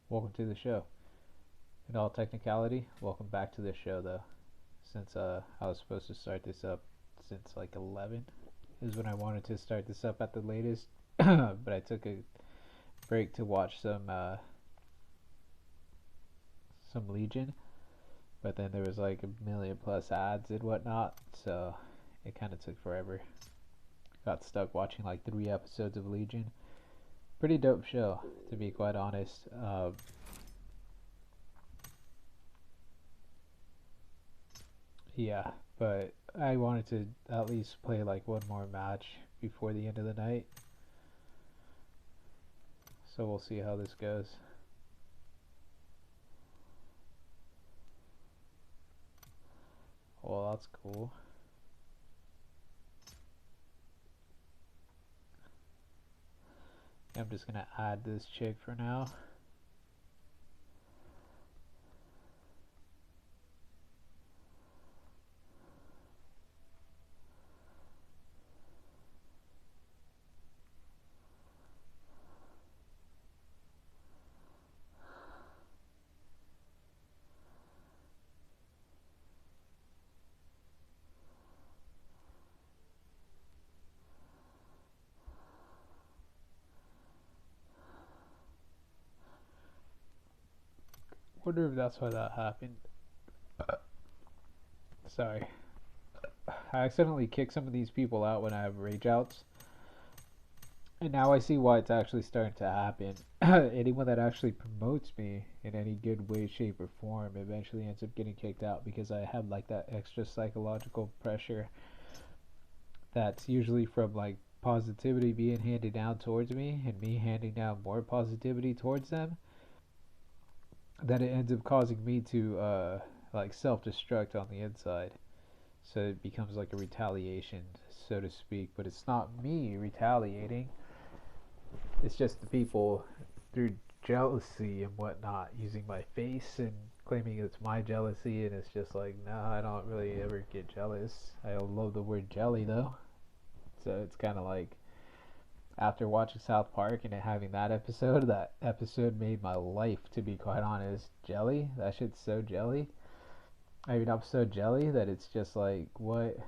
Welcome to the show. In all technicality, welcome back to the show though. Since I was supposed to start this up since like 11 is when I wanted to start this up at the latest, but I took a break to watch some Legion, but then there was like a million plus ads and whatnot, so it kind of took forever. Got stuck watching like 3 episodes of Legion. Pretty dope show, to be quite honest. Yeah, but I wanted to at least play like one more match before the end of the night, so we'll see how this goes. Well, that's cool. I'm just gonna add this chick for now. Wonder if that's why that happened. Sorry. I accidentally kicked some of these people out when I have rage outs. And now I see why it's actually starting to happen. Anyone that actually promotes me in any good way, shape, or form eventually ends up getting kicked out because I have like that extra psychological pressure that's usually from like positivity being handed down towards me and me handing down more positivity towards them, that it ends up causing me to like self-destruct on the inside. So it becomes like a retaliation, so to speak, but it's not me retaliating. It's just the people through jealousy and whatnot using my face and claiming it's my jealousy, and it's just like, nah, I don't really ever get jealous. I love the word jelly though. So it's kind of like after watching South Park and having that episode made my life, to be quite honest. Jelly? That shit's so jelly. I mean, I'm so jelly that it's just like, what?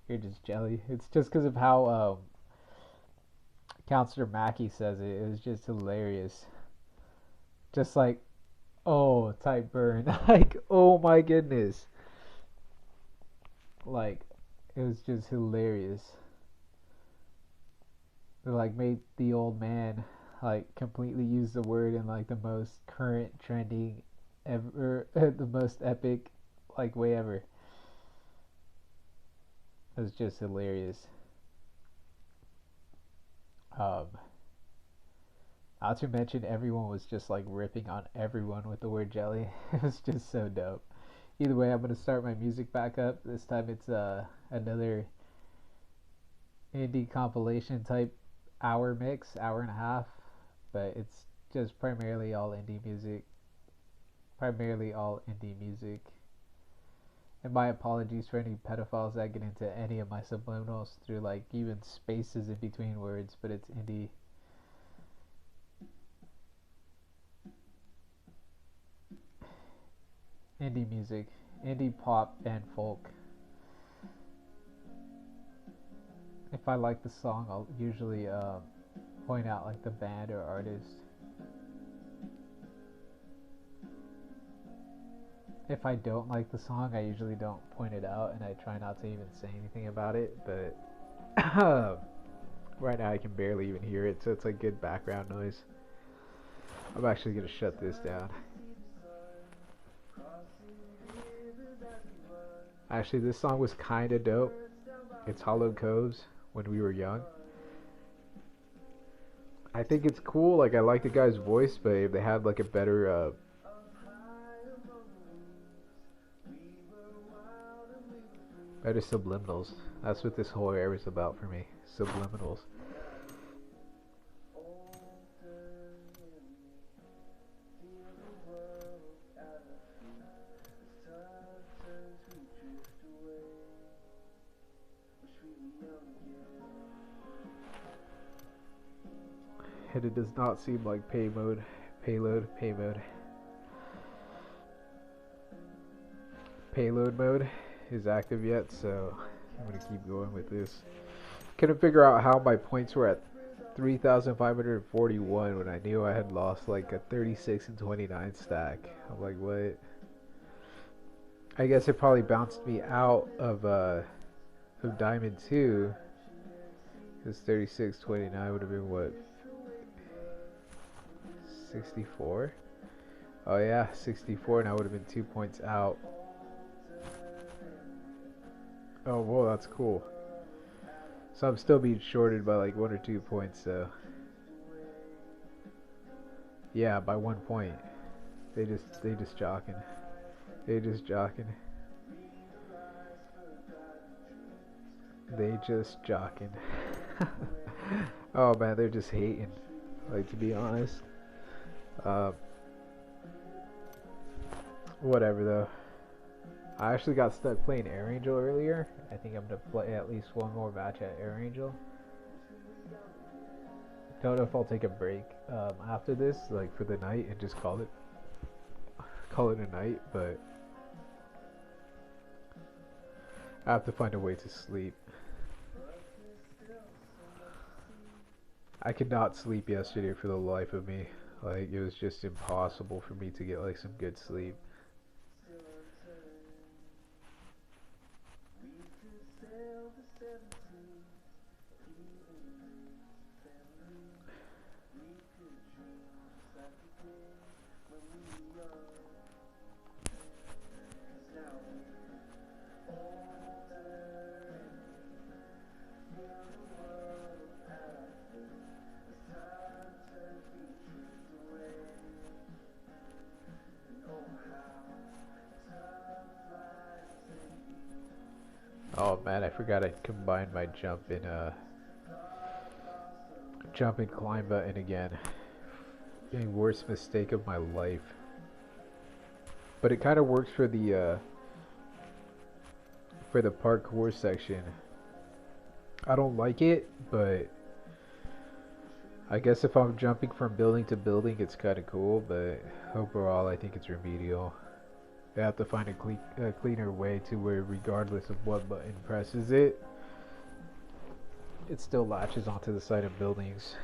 You're just jelly. It's just because of how Counselor Mackey says it. It was just hilarious. Just like, oh, type burn. Like, oh my goodness. Like, it was just hilarious. They like made the old man like completely use the word in like the most current trending ever, the most epic like way ever. It was just hilarious. Um, Not to mention everyone was just like ripping on everyone with the word jelly. It was just so dope. Either way, I'm gonna start my music back up. This time it's another indie compilation type hour mix, hour and a half, but it's just primarily all indie music. Primarily all indie music. And my apologies for any pedophiles that get into any of my subliminals through like even spaces in between words, but it's indie music, indie pop and folk. If I like the song, I'll usually point out like the band or artist. If I don't like the song, I usually don't point it out, and I try not to even say anything about it. But right now, I can barely even hear it, so it's like good background noise. I'm actually gonna shut this down. Actually, this song was kinda dope. It's Hollowed Coves when we were young. I think it's cool. Like I like the guy's voice, but if they had like a better subliminals. That's what this whole era is about for me. Subliminals. And it does not seem like pay mode Payload. Payload mode is active yet, so I'm gonna keep going with this. Couldn't figure out how my points were at 3,541 when I knew I had lost like a 36 and 29 stack. I'm like, what? I guess it probably bounced me out of Diamond 2. Because 36.29 would have been what? 64? Oh yeah, 64, and I would have been 2 points out. Oh, whoa, that's cool. So I'm still being shorted by like 1 or 2 points, so. Yeah, by 1 point. They just jocking. They just jocking. They just jocking. Oh man, they're just hating. Like, to be honest. Whatever though. I actually got stuck playing Air Angel earlier. I think I'm gonna play at least one more match at Air Angel. Don't know if I'll take a break after this, like for the night, and just call it a night. But I have to find a way to sleep. I could not sleep yesterday for the life of me. Like, it was just impossible for me to get like some good sleep. Oh man, I forgot I combined my jump and climb button again. The worst mistake of my life. But it kind of works for the parkour section. I don't like it, but I guess if I'm jumping from building to building, it's kind of cool. But overall, I think it's remedial. They have to find a cleaner way to where, regardless of what button presses it, it still latches onto the side of buildings.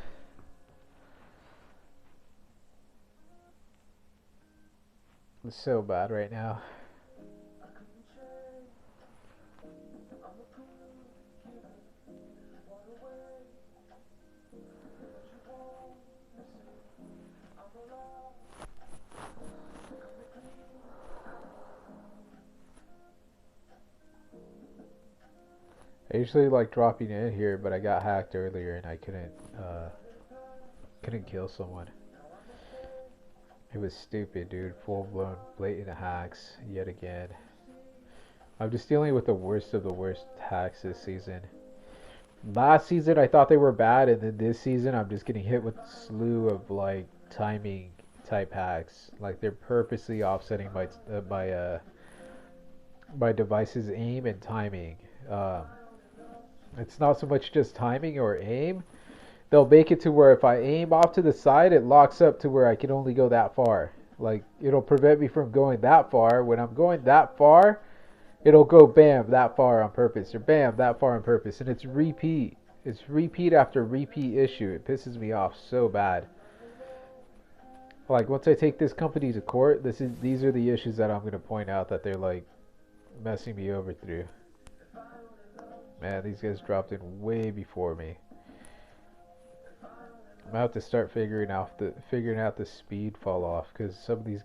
It's so bad right now. I usually like dropping in here, but I got hacked earlier and I couldn't kill someone. It was stupid, dude. Full blown blatant hacks yet again. I'm just dealing with the worst of the worst hacks this season. Last season I thought they were bad, and then this season I'm just getting hit with a slew of like timing type hacks. Like, they're purposely offsetting my device's aim and timing. It's not so much just timing or aim. They'll make it to where if I aim off to the side, it locks up to where I can only go that far. Like, it'll prevent me from going that far. When I'm going that far, it'll go bam, that far on purpose, or bam, that far on purpose. And it's repeat. It's repeat after repeat issue. It pisses me off so bad. Like, once I take this company to court, these are the issues that I'm going to point out that they're like messing me over through. Man, these guys dropped in way before me. I'm gonna have to start figuring out the speed fall off, because some of these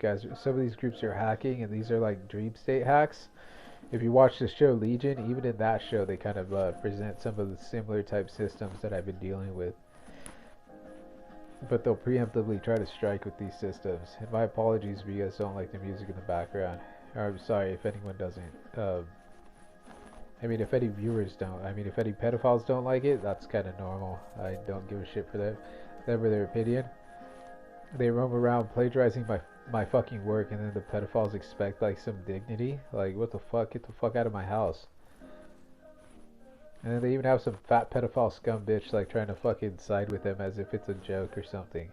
groups are hacking, and these are like dream state hacks. If you watch the show Legion, even in that show, they kind of present some of the similar type systems that I've been dealing with. But they'll preemptively try to strike with these systems. And my apologies if you guys don't like the music in the background. Or I'm sorry if anyone doesn't. I mean, if any viewers don't. I mean, if any pedophiles don't like it, that's kind of normal. I don't give a shit for them. Whatever their opinion. They roam around plagiarizing my fucking work, and then the pedophiles expect like some dignity. Like, what the fuck? Get the fuck out of my house. And then they even have some fat pedophile scum bitch like trying to fucking side with them as if it's a joke or something.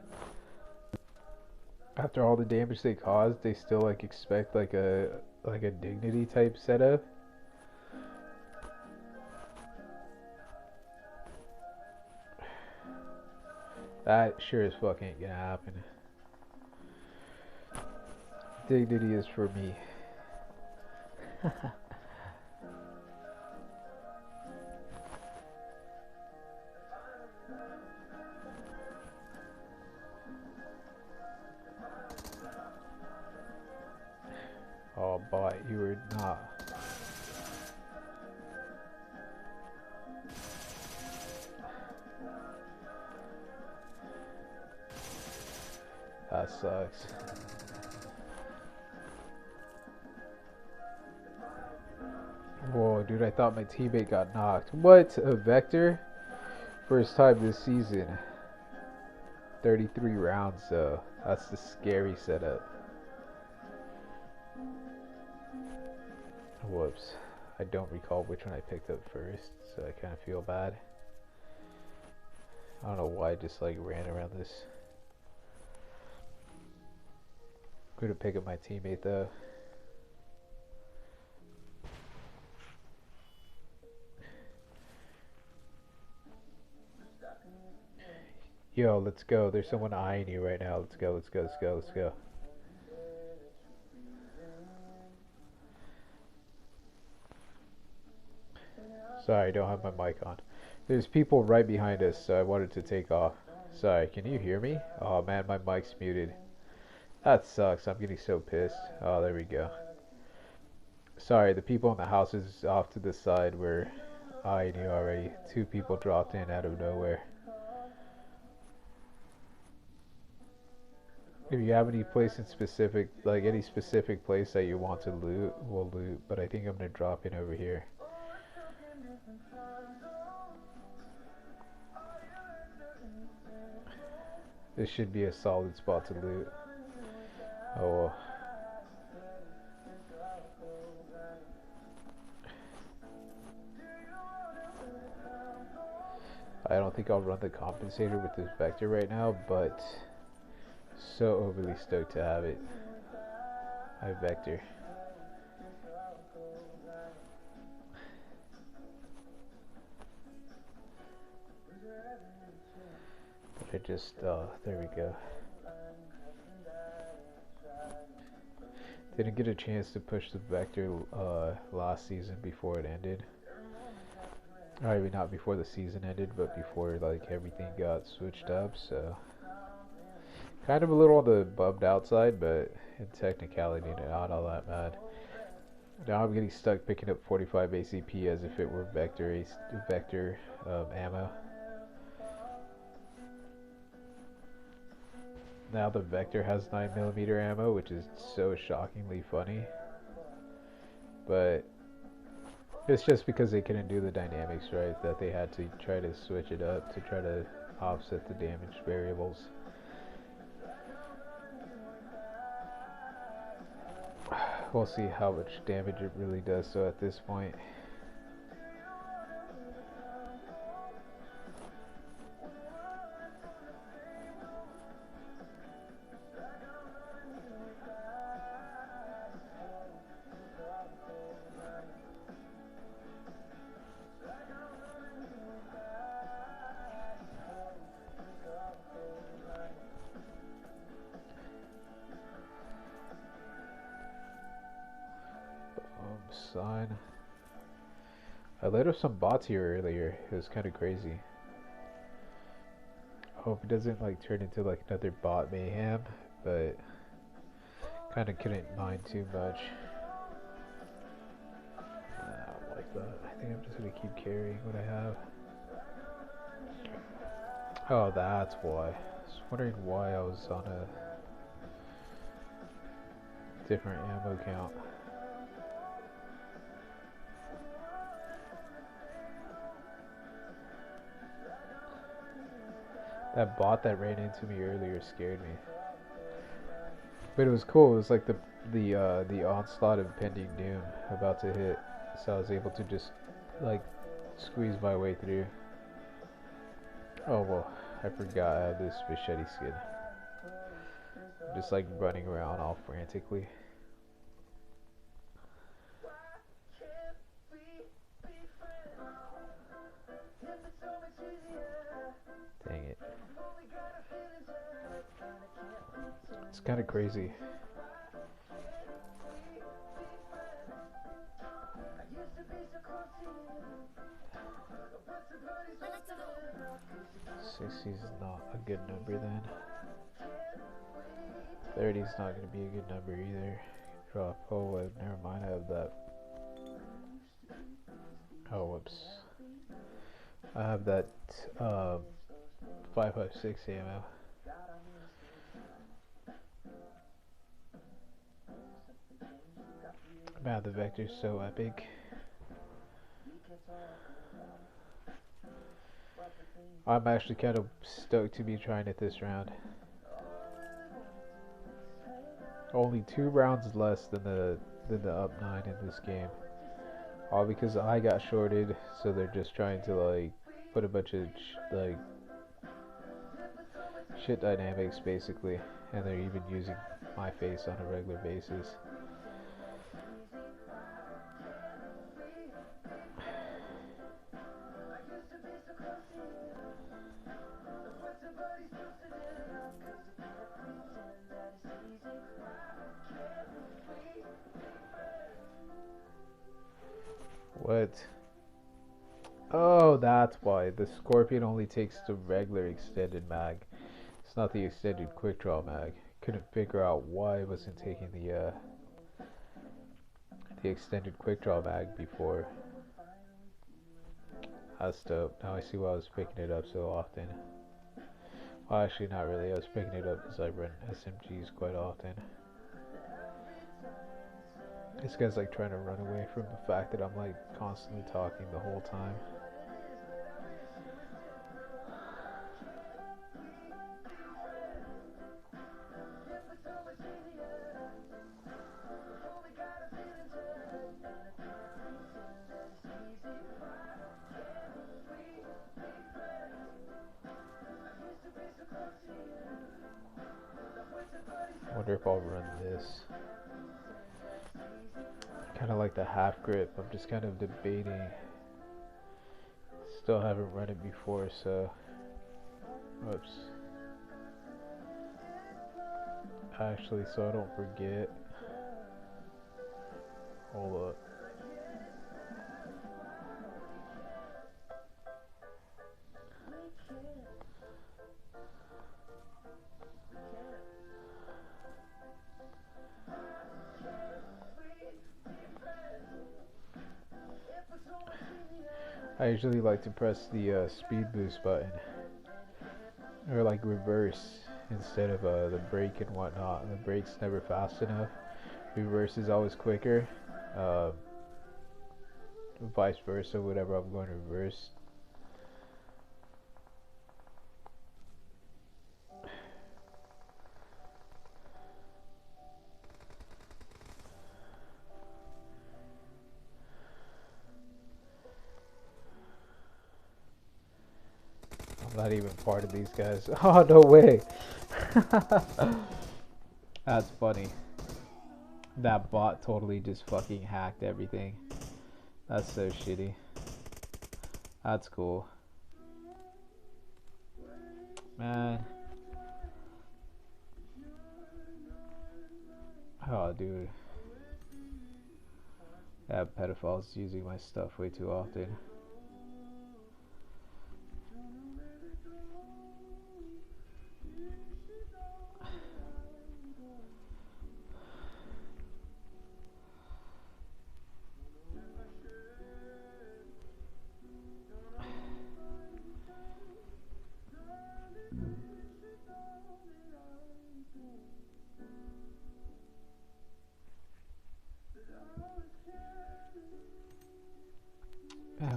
After all the damage they caused, they still like expect like a dignity type setup. That sure as fuck ain't gonna happen. Dignity is for me. Oh, boy, you were not. That sucks. Whoa, dude, I thought my teammate got knocked. What? A Vector? First time this season. 33 rounds, though. That's the scary setup. Whoops. I don't recall which one I picked up first, so I kind of feel bad. I don't know why I just like ran around this. Could have picked up my teammate though. Yo, let's go. There's someone eyeing you right now. Let's go, let's go, let's go, let's go. Sorry, I don't have my mic on. There's people right behind us, so I wanted to take off. Sorry, can you hear me? Oh man, my mic's muted. That sucks. I'm getting so pissed. Oh, there we go. Sorry, the people in the houses off to the side were eyeing you already. Two people dropped in out of nowhere. If you have any place in specific, like any specific place that you want to loot, we'll loot. But I think I'm gonna drop in over here. This should be a solid spot to loot. Oh well. I don't think I'll run the compensator with this Vector right now, but so overly stoked to have it. I have Vector. But I just, there we go. Didn't get a chance to push the Vector last season before it ended. Or maybe not before the season ended, but before like everything got switched up, so kind of a little on the bummed out side, but in technicality not all that bad. Now I'm getting stuck picking up 45 ACP as if it were Vector ammo. Now the Vector has 9mm ammo, which is so shockingly funny. But it's just because they couldn't do the dynamics right that they had to try to switch it up to try to offset the damage variables. We'll see how much damage it really does so at this point. Sign. I let off some bots here earlier. It was kind of crazy. I hope it doesn't like turn into like another bot mayhem, but kind of couldn't mind too much. I don't like that. I think I'm just gonna keep carrying what I have. Oh, that's why. I was wondering why I was on a different ammo count. That bot that ran into me earlier scared me. But it was cool. It was like the onslaught of impending doom about to hit, so I was able to just like squeeze my way through. Oh well, I forgot I had this machete skin. just like running around all frantically. Dang it. It's kind of crazy. $60's not a good number then. $30's not going to be a good number either. Drop. Oh, wait, never mind. I have that. Oh, whoops. I have that 5.56 ammo. Man, the vector's so epic. I'm actually kind of stoked to be trying it this round. Only 2 rounds less than the up 9 in this game. All because I got shorted, so they're just trying to like put a bunch of like shit dynamics basically, and they're even using my face on a regular basis. What? Oh, that's why. The Scorpion only takes the regular extended mag. It's not the extended quick draw mag. Couldn't figure out why it wasn't taking the extended quick draw mag before. That's dope. Now I see why I was picking it up so often. Well, actually not really. I was picking it up because I run SMGs quite often. This guy's like trying to run away from the fact that I'm like constantly talking the whole time. I wonder if I'll run this. Kind of like the half grip. I'm just kind of debating. Still haven't run it before, so. Whoops. Actually, so I don't forget. Hold up. I usually like to press the speed boost button, or like reverse instead of the brake and whatnot. The brake's never fast enough. Reverse is always quicker. Vice versa, whatever I'm going to reverse. I'm not even part of these guys. Oh, no way. That's funny. That bot totally just fucking hacked everything. That's so shitty. That's cool. Man. Oh, dude. Yeah, pedophiles using my stuff way too often.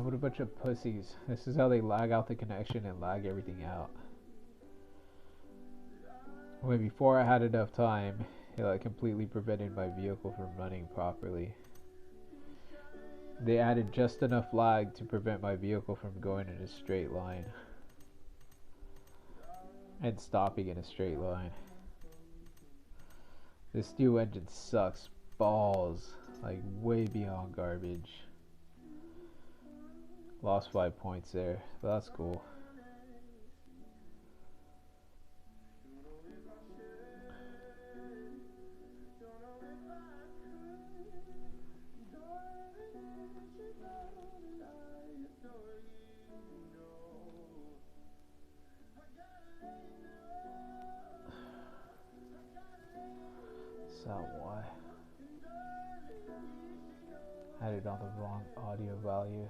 What a bunch of pussies. This is how they lag out the connection and lag everything out. When before I had enough time, it like completely prevented my vehicle from running properly. They added just enough lag to prevent my vehicle from going in a straight line and stopping in a straight line. This new engine sucks balls. Like, way beyond garbage. Lost 5 points there, but that's cool. So why? I had it on the wrong audio value.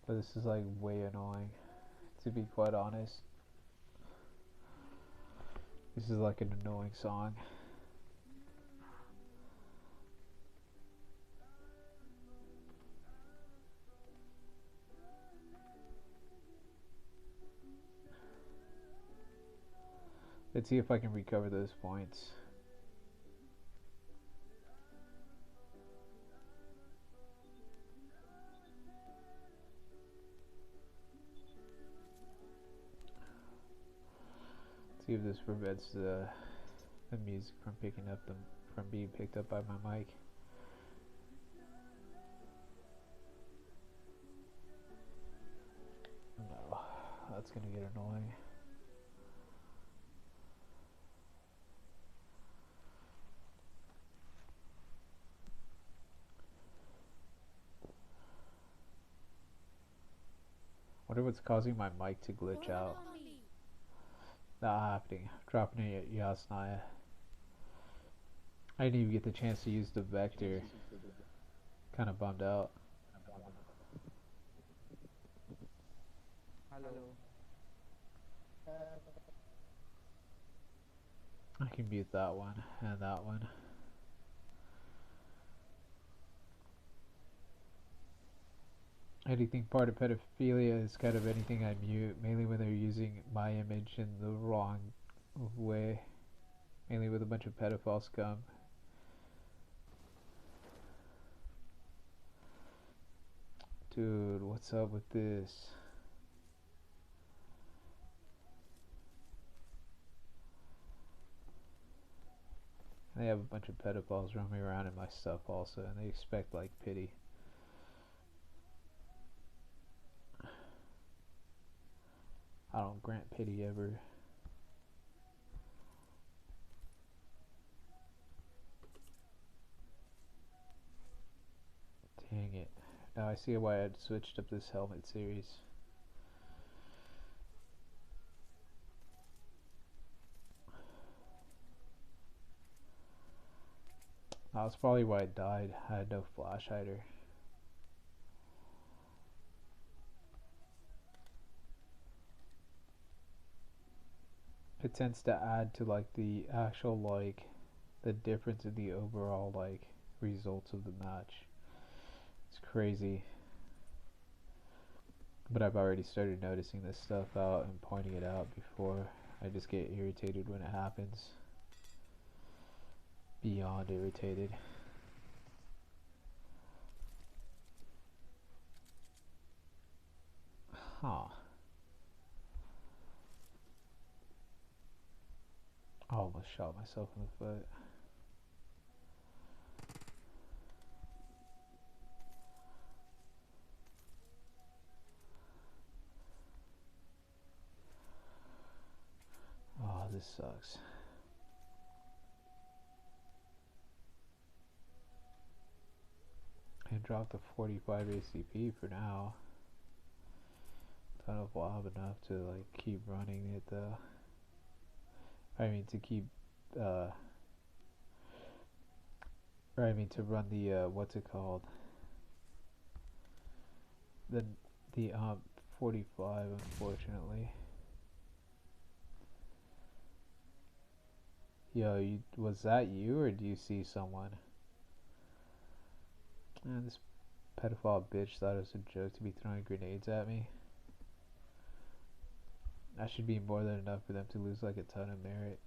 But this is like way annoying, to be quite honest. This is like an annoying song. Let's see if I can recover those points. See if this prevents the music from being picked up by my mic. No, that's gonna get annoying. Wonder what's causing my mic to glitch out. Not happening. Dropping it at Yasnaya. I didn't even get the chance to use the vector. Kind of bummed out. Hello. I can mute that one and that one. Anything part of pedophilia is kind of anything I mute, mainly when they're using my image in the wrong way. Mainly with a bunch of pedophile scum. Dude, what's up with this? They have a bunch of pedophiles roaming around in my stuff also, and they expect like pity. I don't grant pity ever. Dang it. Now I see why I switched up this helmet series. That's probably why I died. I had no flash hider. It tends to add to like the actual like the difference in the overall like results of the match. It's crazy. But I've already started noticing this stuff out and pointing it out before. I just get irritated when it happens. Beyond irritated. Huh. I almost shot myself in the foot. Oh, this sucks. I dropped the 45 ACP for now. Don't know if we'll have enough to like keep running it though. I mean to keep or I mean to run the what's it called? The 45 unfortunately. Yo, was that you or do you see someone? Man, this pedophile bitch thought it was a joke to be throwing grenades at me. That should be more than enough for them to lose like a ton of merit.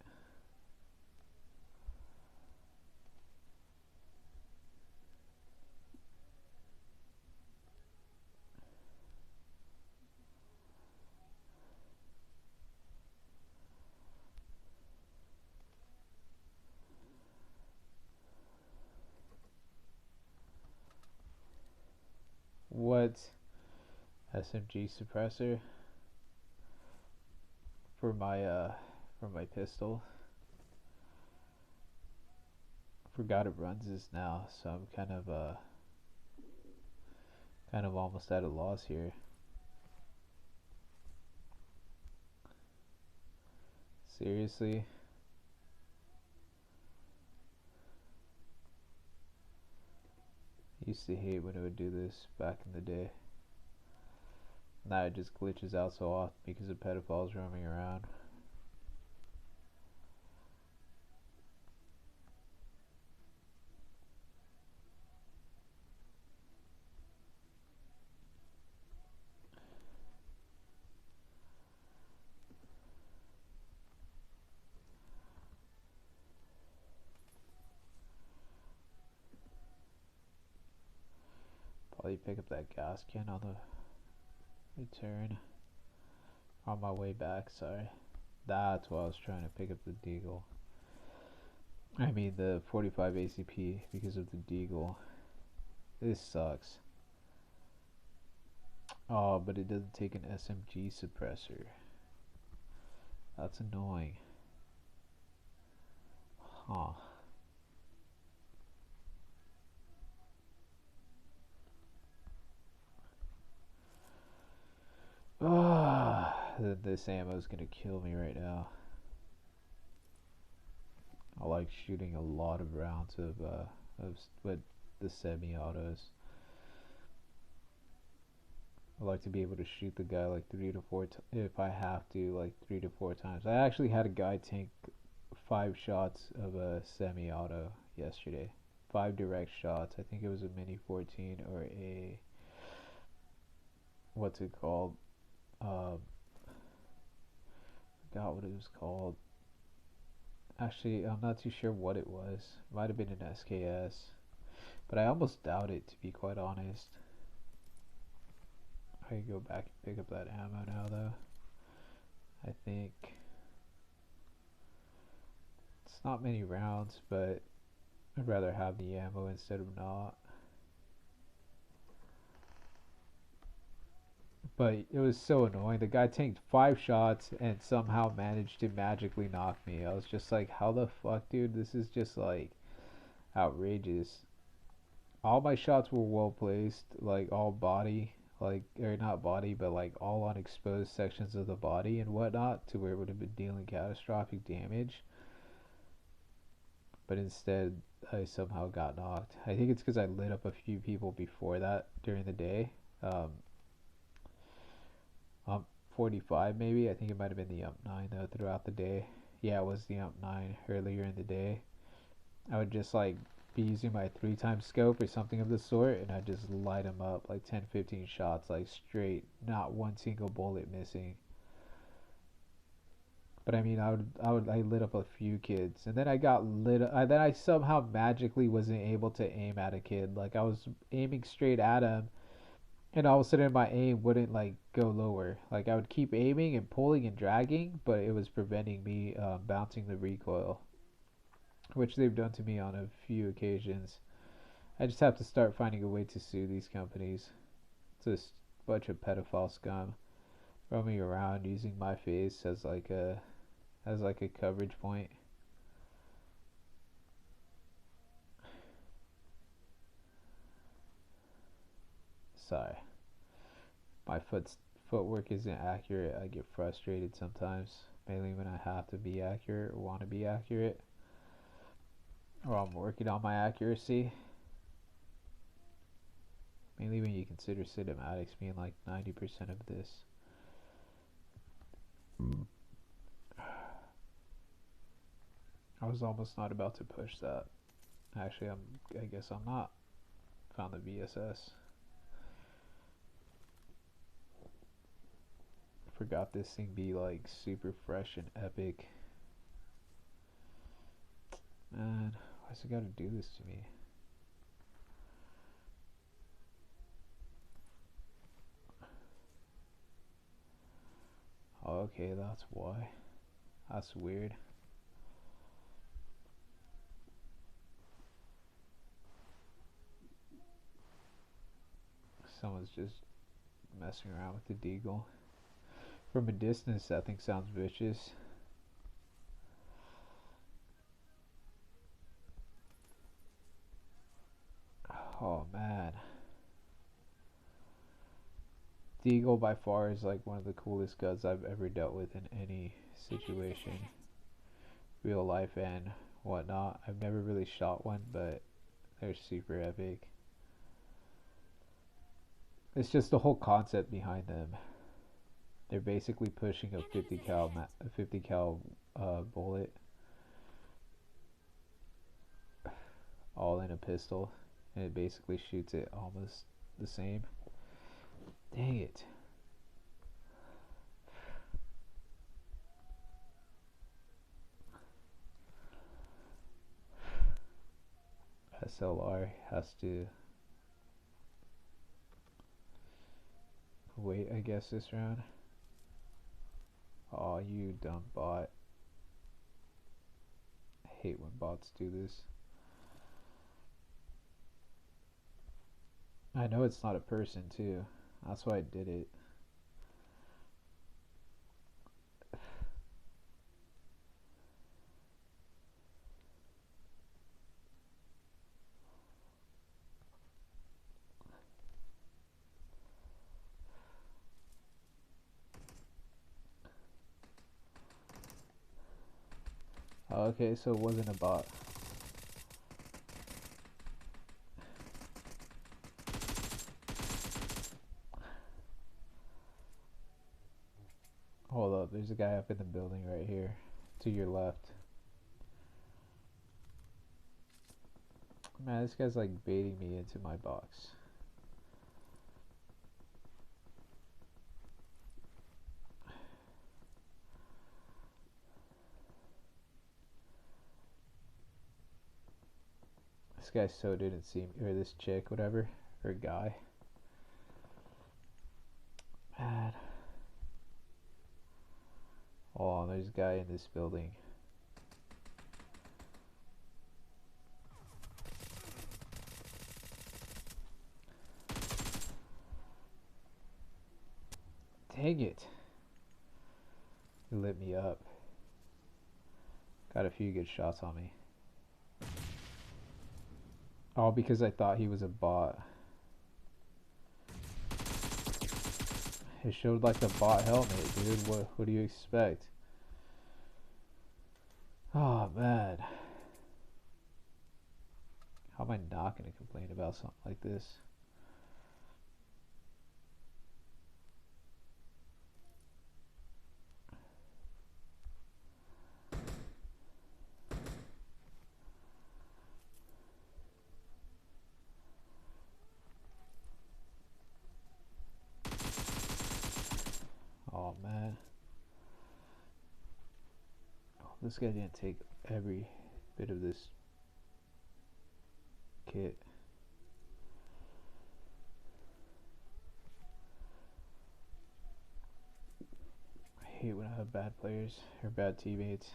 SMG suppressor for my pistol. Forgot it runs this now, so I'm kind of almost at a loss here. Seriously? Used to hate when it would do this back in the day. Now it just glitches out so often because of pedophiles roaming around. Probably pick up that gas can on the return. On my way back, sorry. That's why I was trying to pick up the Deagle. I mean the 45 ACP because of the Deagle. This sucks. Oh, but it doesn't take an SMG suppressor. That's annoying. Huh. This ammo's gonna kill me right now. I like shooting a lot of rounds with the semi-autos. I like to be able to shoot the guy like 3 to 4 if I have to, like 3 to 4 times. I actually had a guy tank 5 shots of a semi-auto yesterday. 5 direct shots. I think it was a Mini 14 or a what's it called? Forgot what it was called. Actually, I'm not too sure what it was. Might have been an SKS, but I almost doubt it, to be quite honest. I could go back and pick up that ammo now, though. I think it's not many rounds, but I'd rather have the ammo instead of not. But it was so annoying. The guy tanked 5 shots and somehow managed to magically knock me. I was just like, how the fuck, dude? This is just like outrageous. All my shots were well placed, like all body, like, or not body, but like all on exposed sections of the body and whatnot, to where it would have been dealing catastrophic damage. But instead, I somehow got knocked. I think it's because I lit up a few people before that during the day. Um, 45 maybe. I think it might have been the UMP 9 though throughout the day. Yeah, it was the UMP 9 earlier in the day. I would just like be using my 3 times scope or something of the sort, and I just light them up like 10-15 shots, like straight, not one single bullet missing. But I mean, I lit up a few kids, and then I got lit. Then I somehow magically wasn't able to aim at a kid. Like I was aiming straight at him, and all of a sudden my aim wouldn't like go lower. Like I would keep aiming and pulling and dragging, but it was preventing me bouncing the recoil, which they've done to me on a few occasions. I just have to start finding a way to sue these companies. It's a bunch of pedophile scum roaming around using my face as like a coverage point. Sorry, my footwork isn't accurate. I get frustrated sometimes, mainly when I have to be accurate or want to be accurate, or I'm working on my accuracy. Mainly when you consider cinematics being like 90% of this. I was almost not about to push that. Actually, I guess I'm not. Found the VSS. Forgot this thing be like super fresh and epic. Man, why's it gotta do this to me? Oh, okay, that's why. That's weird. Someone's just messing around with the deagle. From a distance, that thing sounds vicious. Oh man. Deagle by far is like one of the coolest guns I've ever dealt with in any situation. Real life and whatnot. I've never really shot one, but they're super epic. It's just the whole concept behind them. They're basically pushing a 50 cal bullet all in a pistol, and it basically shoots it almost the same. Dang it. SLR has to wait, I guess, this round. Aw, you dumb bot. I hate when bots do this. I know it's not a person, too. That's why I did it. Oh, okay, so it wasn't a bot. Hold up, there's a guy up in the building right here, to your left. Man, this guy's like baiting me into my box. This guy so didn't see me, or this chick, whatever, or guy. Man. Oh, there's a guy in this building. Dang it. He lit me up. Got a few good shots on me. All because I thought he was a bot. It showed like the bot helmet, dude. What do you expect? Oh man. How am I not gonna complain about something like this? Oh man. Oh, this guy didn't take every bit of this kit. I hate when I have bad players or bad teammates.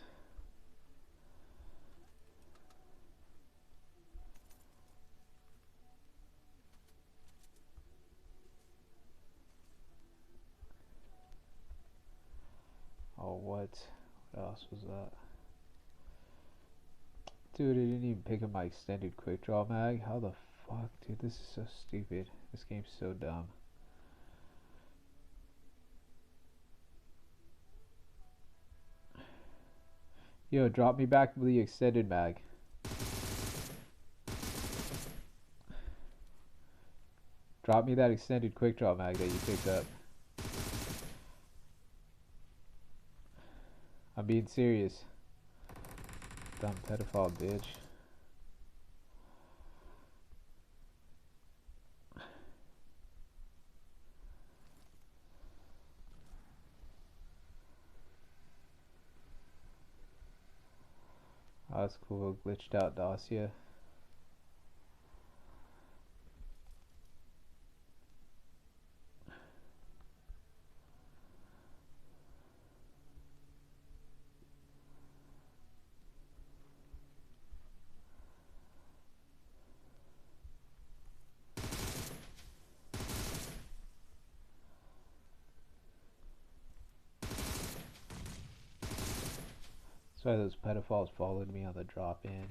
Oh, what else was that? Dude, I didn't even pick up my extended quick draw mag. How the fuck, dude? This is so stupid. This game's so dumb. Yo, drop me back the extended mag. Drop me that extended quick draw mag that you picked up. I'm being serious. Dumb pedophile bitch. Oh, that's cool. Glitched out Dacia. Sorry, those pedophiles followed me on the drop in.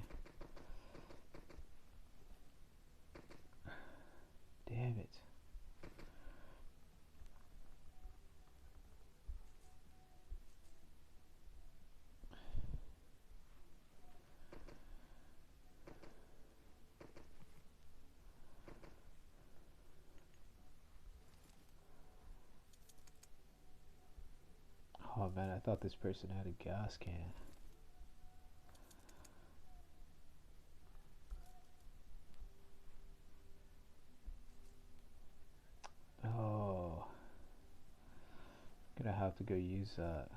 Damn it. Oh man, I thought this person had a gas can. Oh, gonna have to go use that.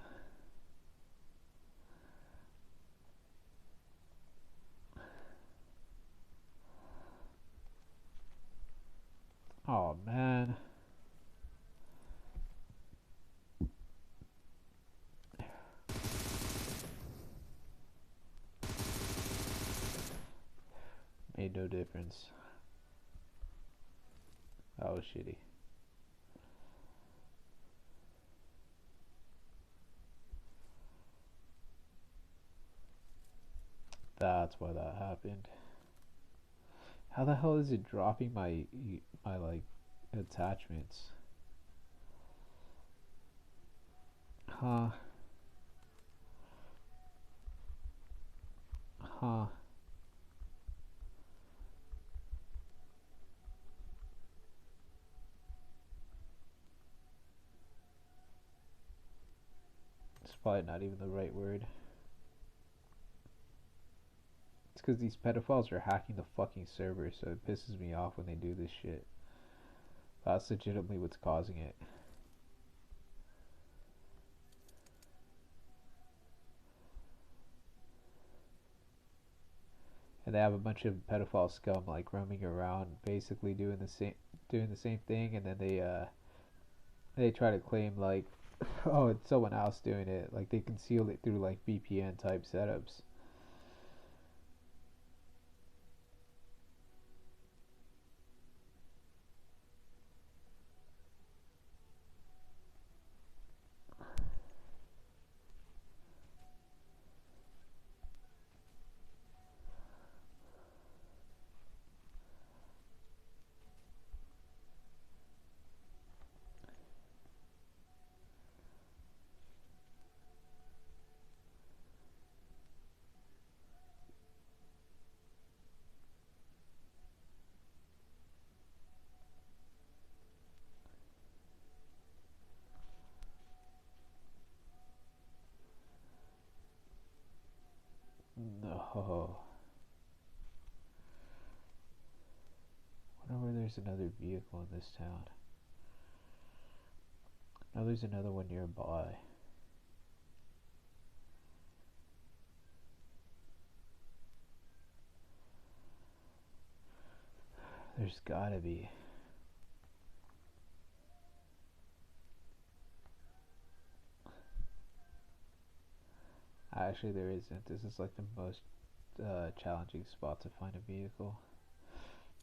Oh man. Made no difference. That was shitty. That's why that happened. How the hell is it dropping my like attachments? Huh? Huh? It's probably not even the right word. It's because these pedophiles are hacking the fucking server, so it pisses me off when they do this shit. That's legitimately what's causing it. And they have a bunch of pedophile scum like roaming around, basically doing the same thing, and then they try to claim like, oh, it's someone else doing it. Like they conceal it through like VPN type setups. No. I wonder where there's another vehicle in this town. No, there's another one nearby. There's gotta be. Actually, there isn't. This is like the most challenging spot to find a vehicle.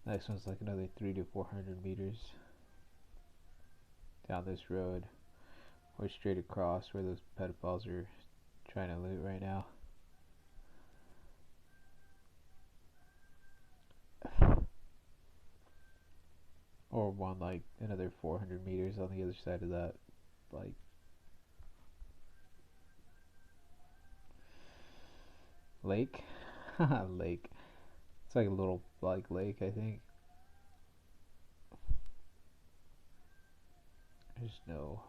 Next one's like another 300 to 400 meters down this road, or straight across where those pedophiles are trying to loot right now. Or one like another 400 meters on the other side of that, like lake. Lake. It's like a little like lake, I think. There's no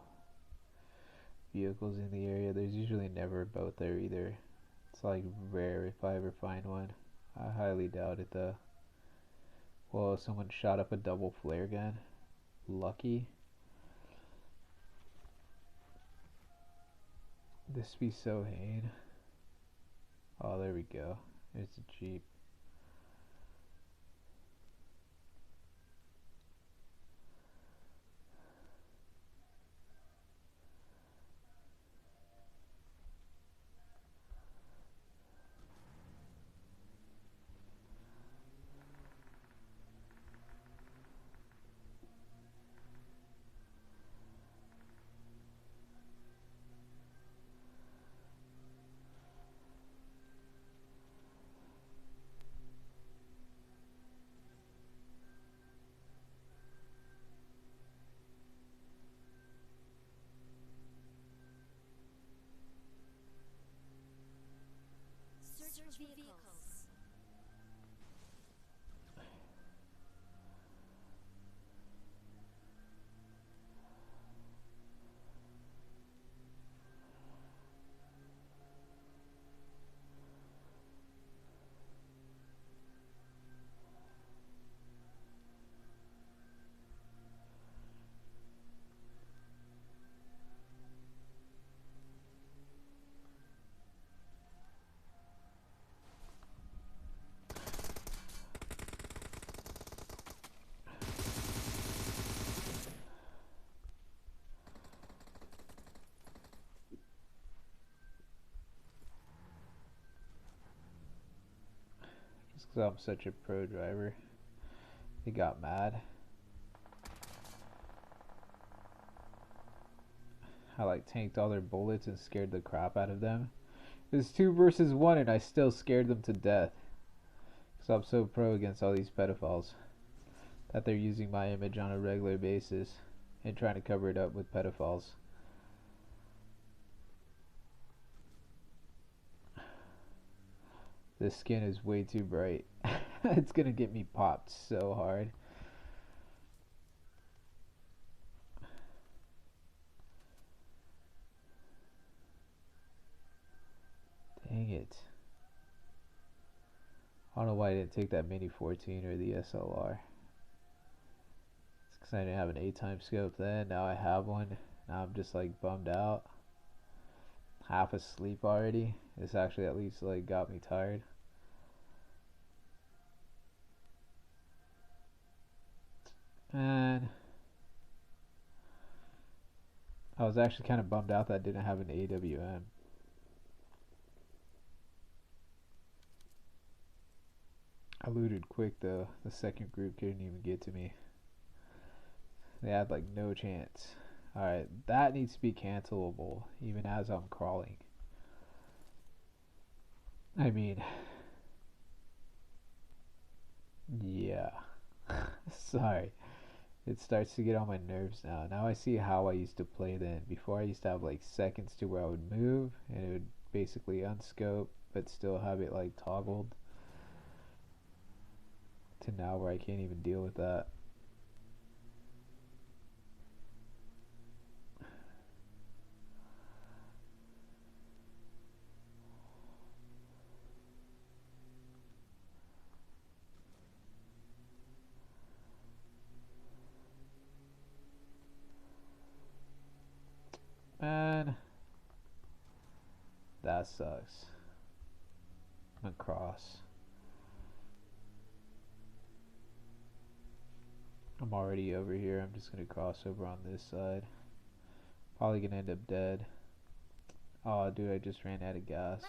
vehicles in the area. There's usually never a boat there either. It's like rare if I ever find one. I highly doubt it though. Whoa, someone shot up a double flare gun. Lucky. This be so Hane. Oh, there we go. There's a Jeep. Just because I'm such a pro driver. They got mad. I like tanked all their bullets and scared the crap out of them. It was 2 versus 1 and I still scared them to death. Because I'm so pro against all these pedophiles. That they're using my image on a regular basis. And trying to cover it up with pedophiles. This skin is way too bright. It's gonna get me popped so hard. Dang it. I don't know why I didn't take that Mini 14 or the SLR. It's because I didn't have an 8x scope then. Now I have one. Now I'm just like bummed out. Half asleep already. This actually at least like got me tired. And I was actually kind of bummed out that I didn't have an AWM. I looted quick though. The second group couldn't even get to me. They had like no chance. Alright, that needs to be cancelable even as I'm crawling. I mean, yeah. Sorry. It starts to get on my nerves now. Now I see how I used to play then. Before I used to have like seconds to where I would move and it would basically unscope but still have it like toggled. To now where I can't even deal with that. Man, that sucks. I'm gonna cross. I'm already over here. I'm just gonna cross over on this side. Probably gonna end up dead. Oh, dude, I just ran out of gas.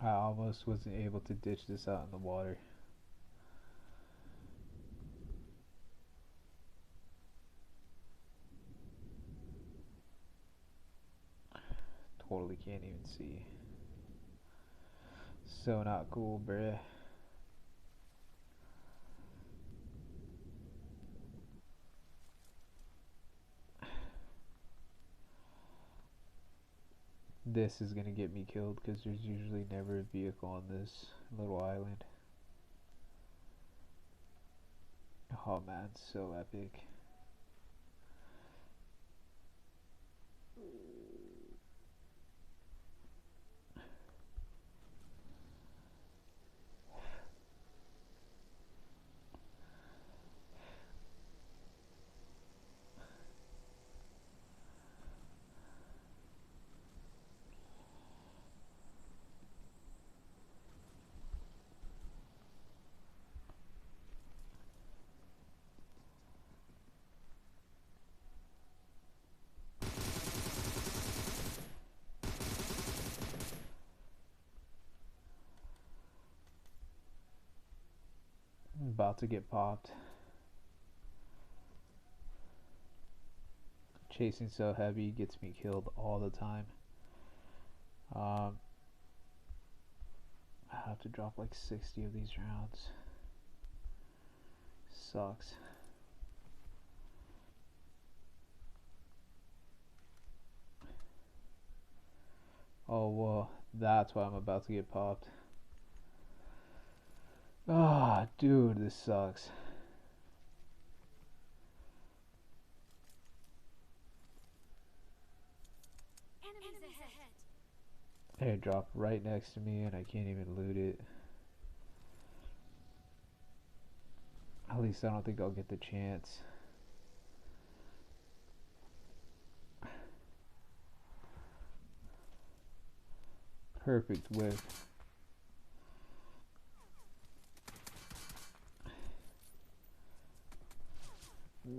I almost wasn't able to ditch this out in the water. Totally can't even see. So not cool, bruh. This is gonna get me killed because there's usually never a vehicle on this little island. Oh man, so epic. I'm about to get popped. Chasing so heavy gets me killed all the time. I have to drop like 60 of these rounds. Sucks. Oh, well, that's why I'm about to get popped. Ah, oh, dude, this sucks. Airdrop right next to me and I can't even loot it. At least I don't think I'll get the chance. Perfect whip.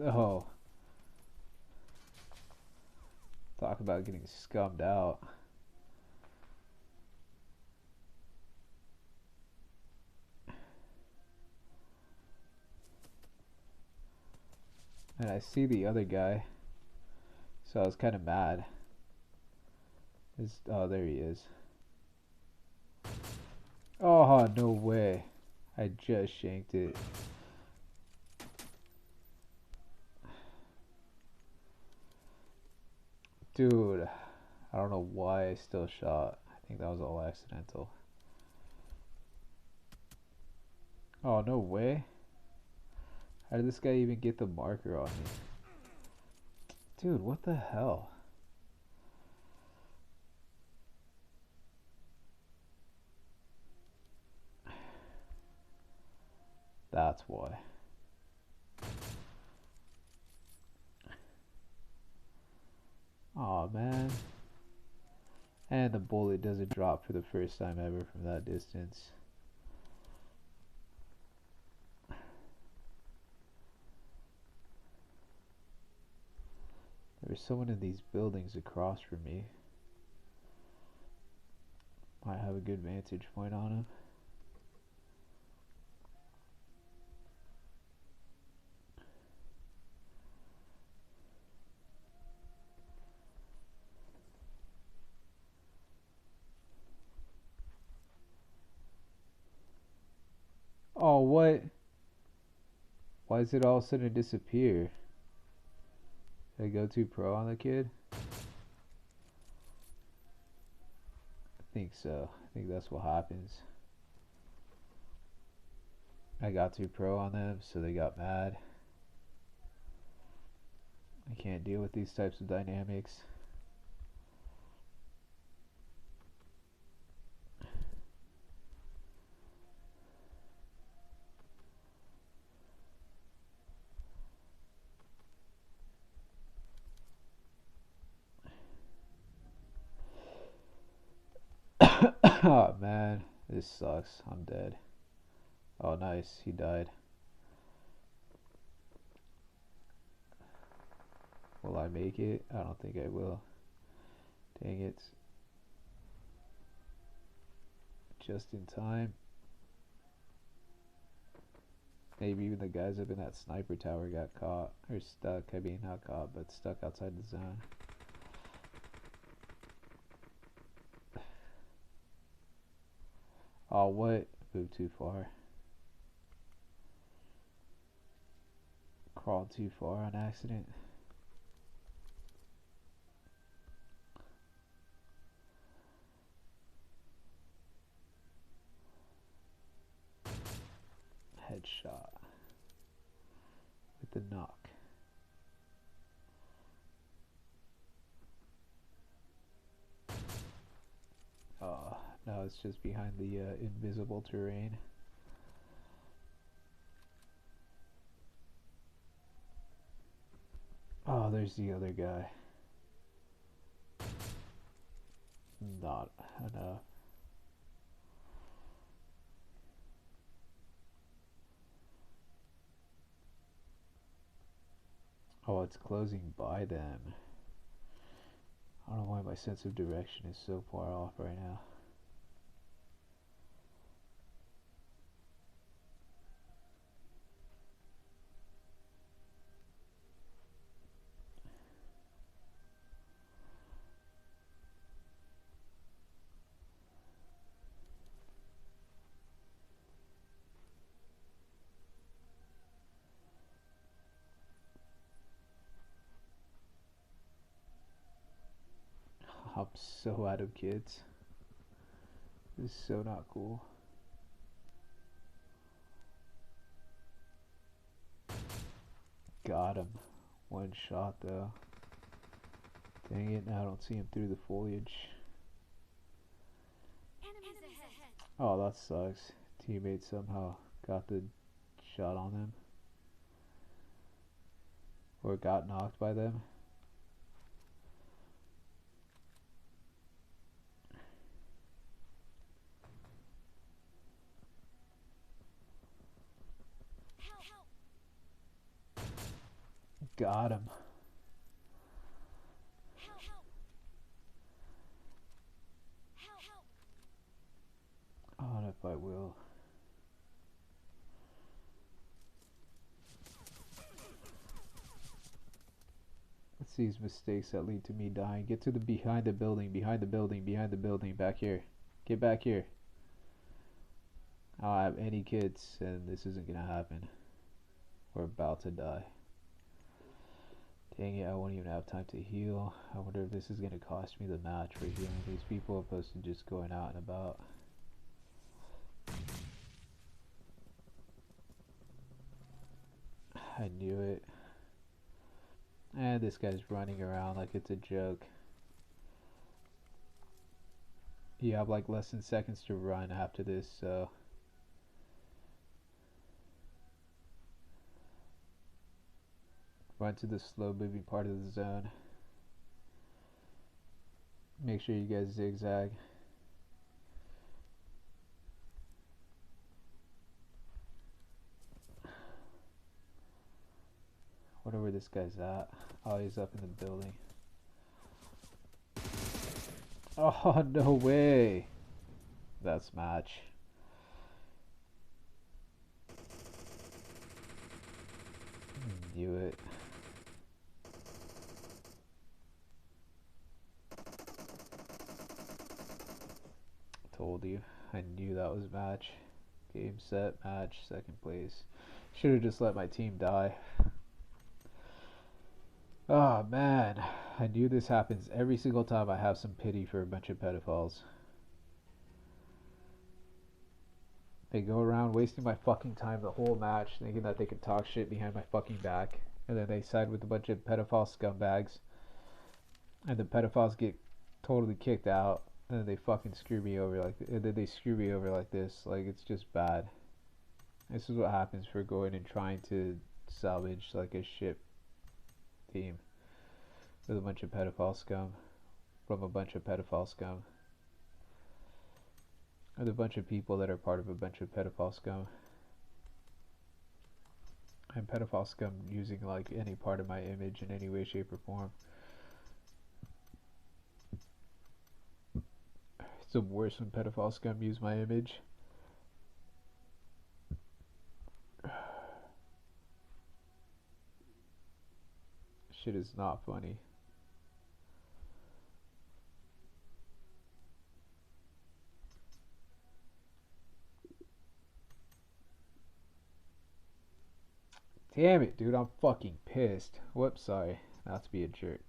Oh. Talk about getting scummed out. And I see the other guy. So I was kind of mad. Oh, there he is. Oh, no way. I just shanked it. Dude, I don't know why I still shot. I think that was all accidental. Oh, no way. How did this guy even get the marker on me? Dude, what the hell? That's why. Aw, man. And the bullet doesn't drop for the first time ever from that distance. There's someone in these buildings across from me. Might have a good vantage point on him. Oh, what? Why does it all of a sudden disappear? Did I go too pro on the kid? I think so. I think that's what happens. I got too pro on them, so they got mad. I can't deal with these types of dynamics. Oh man, this sucks. I'm dead. Oh nice, he died. Will I make it? I don't think I will. Dang it. Just in time. Maybe even the guys up in that sniper tower got caught. Or stuck. I mean, not caught, but stuck outside the zone. Oh, what? Moved too far. Crawled too far on accident. Headshot. With the knock. Oh, no, it's just behind the invisible terrain. Oh, there's the other guy. Not enough. Oh, it's closing by them. I don't know why my sense of direction is so far off right now. I'm so out of kids. This is so not cool. Got him. One shot though. Dang it, now I don't see him through the foliage. Oh, that sucks. Teammate somehow got the shot on them. Or got knocked by them. Got him. On if I will. It's these mistakes that lead to me dying. Get to the behind the building, behind the building, behind the building, back here. Get back here. I don't have any kids, and this isn't gonna happen. We're about to die. Dang it, I won't even have time to heal. I wonder if this is gonna cost me the match for healing these people opposed to just going out and about. I knew it. And this guy's running around like it's a joke. You have like less than seconds to run after this, so run to the slow moving part of the zone. Make sure you guys zigzag. Wonder where this guy's at. Oh, he's up in the building. Oh, no way. That's match. Knew it. Told you. I knew that was match. Game, set, match, second place. Should have just let my team die. Oh man, I knew this happens every single time I have some pity for a bunch of pedophiles. They go around wasting my fucking time the whole match thinking that they can talk shit behind my fucking back, and then they side with a bunch of pedophile scumbags, and the pedophiles get totally kicked out, and then they fucking screw me over like this. Like, it's just bad. This is what happens for going and trying to salvage like a ship team with a bunch of pedophile scum from a bunch of pedophile scum, or the bunch of people that are part of a bunch of pedophile scum, and pedophile scum using like any part of my image in any way, shape, or form. It's the worst when pedophile scum use my image. Shit is not funny. Damn it, dude, I'm fucking pissed. Whoops, sorry. Not to be a jerk.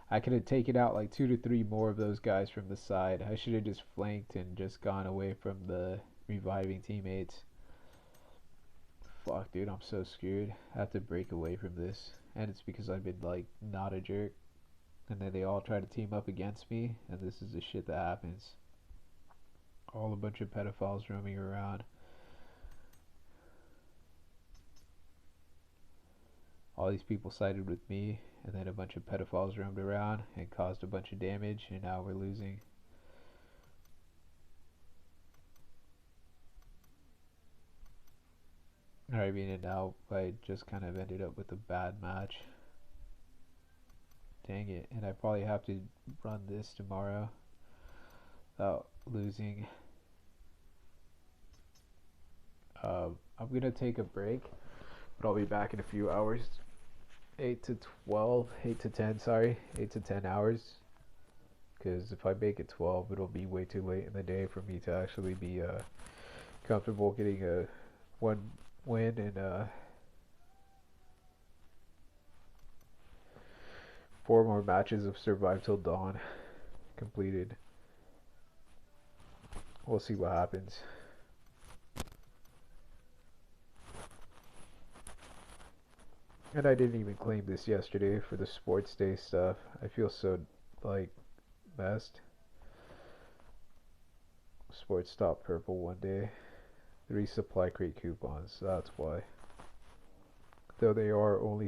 I could have taken out like 2 to 3 more of those guys from the side. I should have just flanked and just gone away from the reviving teammates. Fuck, dude, I'm so screwed. I have to break away from this. And it's because I've been like not a jerk. And then they all try to team up against me, and this is the shit that happens. All a bunch of pedophiles roaming around. All these people sided with me, and then a bunch of pedophiles roamed around and caused a bunch of damage, and now we're losing. I mean, and now I just kind of ended up with a bad match. Dang it, and I probably have to run this tomorrow without losing. I'm gonna take a break, but I'll be back in a few hours. 8 to 12, 8 to 10, sorry, 8 to 10 hours. Because if I make it 12, it'll be way too late in the day for me to actually be comfortable getting a one win and 4 more matches of Survive Till Dawn. completed. We'll see what happens. And I didn't even claim this yesterday for the sports day stuff. I feel so like messed. Sports stop purple one day. 3 supply crate coupons. That's why. Though they are only